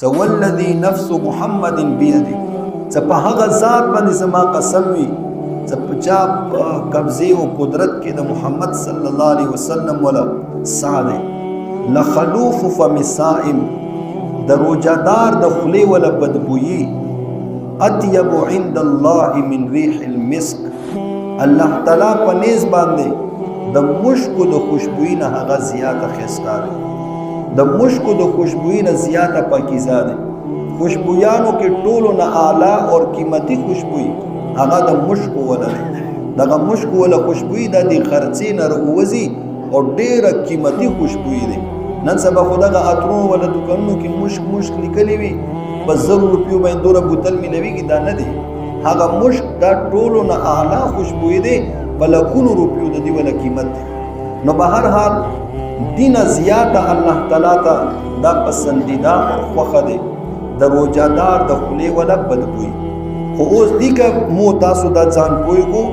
والذي نفس محمد بيده په هغه ذات باندې زما قسم وي چې په چا قبضه او قدرت کې د محمد صلی الله علیه وسلم ولا ساده لخلوف فم الصائم د روزادار د خلی ولا بدبوئی اطيب عند الله من ريح المسك الله تعالی په نس باندې د مشک د خوشبوئی نه هغه زیاته خستار د مشک د خوشبوئی نه زیاته پاکیزه ده خوشبویانو کې ټولو نه اعلی او قیمتي خوشبوئی هغه د مشک ولا دغه مشک ولا خوشبوئی د خرڅې نه روزي او ډیره قیمتي خوشبوئی ده نن سبا خدغه اترو ولا دکانونو کې مشک لیکلي وي په 100 روپیو باندې دوره بوتل ملويږي دا نه دي هغه مشک دا ټولو نه اعلی خوشبوئی ده بلکونو روپیو د دی ولا قیمت ده نو به هر حال دین زیاده الله تعالی ته دا پسندیده خوخه ده د روزادار د خلی ولا بدبوئی خو اوس دی که مو تاسو دا ځان پوي کو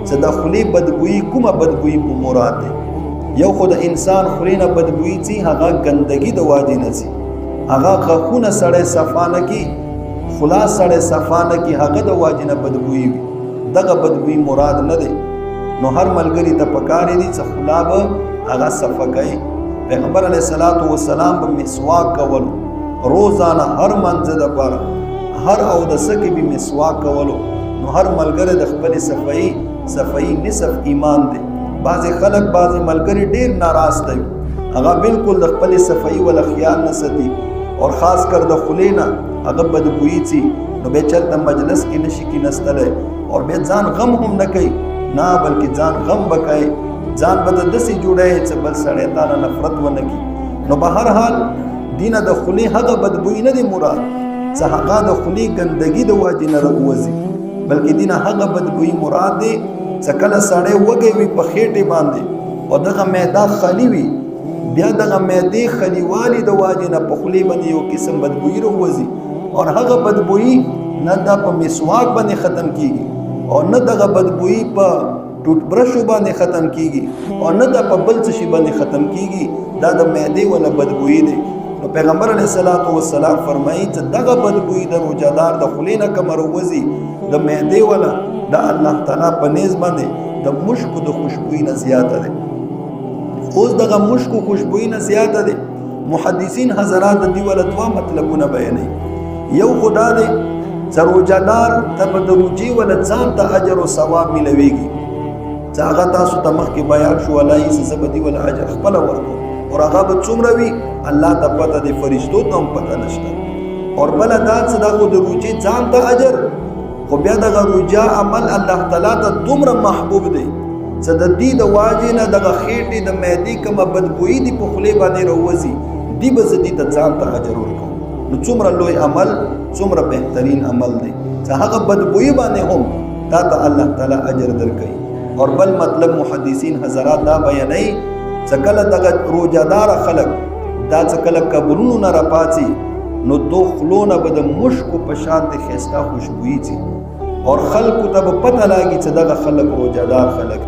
چې د خلی بدبوئی کومه بدبوئی په مراد ده یو خو د انسان خلی نه بدبوئی چې هغه ګندګي د واجی نه سي هغه غخونه سړی صفانه کی خلاص سړی صفانه کی هغه د واجی نه بدبوئی وي دغه بدبوئی مراد نه ده نو هر ملګری ته پکاري دي چې خلاب هغه صفګي پیغمبر علیه الصلاۃ والسلام په مسواک کولو روزانه هر منځ د پر هر او د سکه به مسواک کولو نو هر ملګری د خپل صفائی نصف ایمان دی بعض خلک بعض ملګری ډیر ناراض دي هغه بالکل د خپل صفائی ول خیال نه ساتي او خاص کر د خلینا هغه بدبوئی چی نو به چرته مجلس کې نشي کې نستله او به ځان غم هم نه کوي نه بلکې ځان غم بکای ځان بد دسي جوړه چې بل سړی تعالی نفرت ونه کی نو به هر حال دینه د خلی هغه بدبوئی نه دی مراد چې هغه د خلی ګندګي د واجی نه راوځي بلکې دینه هغه بدبوئی مراد دی چې کله سړی وږي وي په خېټه باندې او دغه معده خالی وي بیا دغه معده خلیوالي د واجی نه په خلی باندې یو قسم بدبوئی راوځي او هغه بدبوئی نه د په مسواک باندې ختم کیږي او نه دغه بدبوئی په ټوټ برش باندې ختم کیږي او نه د په بل څه باندې ختم کیږي دا د معده ولا بدبوئی دی نو پیغمبر علیه الصلاۃ والسلام فرمایي چې دغه بدبوئی د روزادار د خلینه کمر وزي د معده ولا د الله تعالی په نس باندې د مشک د خوشبوئی نه زیاته ده اوس دغه مشک خوشبوئی نه زیاته ده محدثین حضرات دی ولا دوا مطلبونه بیانوي یو خدا دی چې روزادار ته د روزي ولا ځان ته اجر او ثواب ملويږي چې هغه تاسو ته مخکې بیان شو ولای زبدي ولا اجر خپل ورکو اور هغه به څومره وي الله ته پته دي فرشتو ته هم پته نشته اور بل دا چې دا خو د روزي ځان ته اجر خو بیا دغه روزا عمل الله تعالی ته دومره محبوب دی چې د دې د واجب نه دغه خېټې د معدې کومه بدبوئی دی په خلی باندې راوځي دی به زدي ته ځان ته اجر ورکو نو څومره لوی عمل څومره بهترین عمل دی چې هغه بدبوئی باندې هم تا ته الله تعالی اجر درکړي اور بل مطلب محدثین حضرات دا بیانوي چې کله دغه روزادار خلک دا چې کله قبرونو نه راپاتي نو دو خلونه به د مشکو په شان د خسته خوشبوئی چی اور خلکو ته به پته لاګي چې دغه خلک روزادار خلک